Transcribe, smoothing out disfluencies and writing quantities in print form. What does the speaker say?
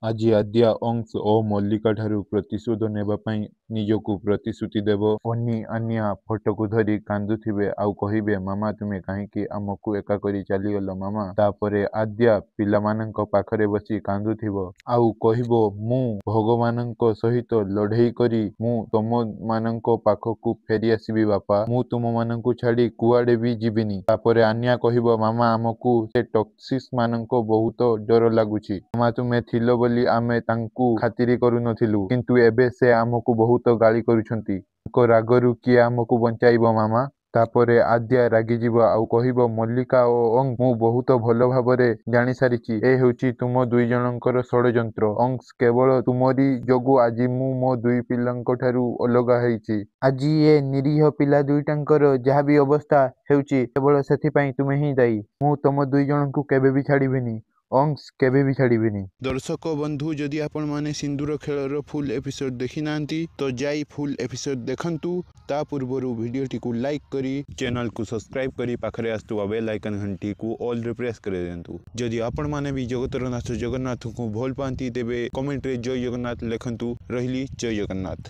ଆଜି ଆଦ୍ୟା ଅଂଶ ଓ ମଲ୍ଲିକା ଠାରୁ ପ୍ରତିଶୋଧ ନେବା ପାଇଁ ନିଜକୁ ପ୍ରତିଶ୍ରୁତି ଦେବ। ଅନି ଆନ୍ୟା ଫଟୋକୁ ଧରି କାନ୍ଦୁଥିବେ ଆଉ କହିବେ ମାମା ତୁମେ କାହିଁକି ଆମକୁ ଏକା କରି ଚାଲିଗଲ ମାମା। ତାପରେ ଆଦ୍ୟା ପିଲାମାନଙ୍କ ପାଖରେ ବସି କାନ୍ଦୁଥିବ ଆଉ କହିବ ମୁଁ ଭଗବାନଙ୍କ ସହିତ ଲଢ଼େଇ କରି ମୁଁ ତମମାନଙ୍କ ପାଖକୁ ଫେରି ଆସିବି ବାପା। ମୁଁ ତୁମମାନଙ୍କୁ ଛାଡ଼ି କୁଆଡ଼େ ବି ଯିବିନି। ତାପରେ ଆନ୍ୟା କହିବ ମାମା ଆମକୁ ସେ ଟକ୍ସିସ୍ ମାନଙ୍କ ବହୁତ ଡର ଲାଗୁଛି। ମାମା ତୁମେ ଥିଲ ବୋଲି ଆମେ ତାଙ୍କୁ ଖାତିରି କରୁନଥିଲୁ କିନ୍ତୁ ଏବେ ସେ ଆମକୁ ବହୁତ ଗାଳି କରୁଛନ୍ତି। ତାଙ୍କ ରାଗରୁ କିଏ ଆମକୁ ବଞ୍ଚାଇବ ମାମା। ତାପରେ ଆଦ୍ୟା ରାଗିଯିବ ଆଉ କହିବ ମଲ୍ଲିକା ଓ ଅଂଶ ମୁଁ ବହୁତ ଭଲ ଭାବରେ ଜାଣିସାରିଛି ଏ ହେଉଛି ତୁମ ଦୁଇ ଜଣଙ୍କର ଷଡ଼ଯନ୍ତ୍ର। ଅଂଶ କେବଳ ତୁମରି ଯୋଗୁଁ ଆଜି ମୁଁ ମୋ ଦୁଇ ପିଲାଙ୍କ ଠାରୁ ଅଲଗା ହେଇଛି। ଆଜି ଏ ନିରୀହ ପିଲା ଦୁଇଟାଙ୍କର ଯାହାବି ଅବସ୍ଥା ହେଉଛି କେବଳ ସେଥିପାଇଁ ତୁମେ ହିଁ ଦାୟୀ। ମୁଁ ତମ ଦୁଇ ଜଣଙ୍କୁ କେବେ ବି ଛାଡ଼ିବିନି। ଅଂଶ କେବେ ବି ଛାଡ଼ିବିନି। ଦର୍ଶକ ବନ୍ଧୁ ଯଦି ଆପଣମାନେ ସିନ୍ଦୁର ଖେଳର ଫୁଲ୍ ଏପିସୋଡ଼ ଦେଖିନାହାନ୍ତି ତ ଯାଇ ଫୁଲ୍ ଏପିସୋଡ଼ ଦେଖନ୍ତୁ। ତା ପୂର୍ବରୁ ଭିଡ଼ିଓଟିକୁ ଲାଇକ୍ କରି ଚ୍ୟାନେଲକୁ ସବସ୍କ୍ରାଇବ୍ କରି ପାଖରେ ଆସୁଥିବା ବେଲ୍ ଆଇକନ୍ ଘଣ୍ଟିକୁ ଅଲ୍ରେ ପ୍ରେସ୍ କରିଦିଅନ୍ତୁ। ଯଦି ଆପଣମାନେ ବି ଜଗତର ନାଥ ଜଗନ୍ନାଥଙ୍କୁ ଭଲ ପାଆନ୍ତି ତେବେ କମେଣ୍ଟରେ ଜୟ ଜଗନ୍ନାଥ ଲେଖନ୍ତୁ। ରହିଲି ଜୟ ଜଗନ୍ନାଥ।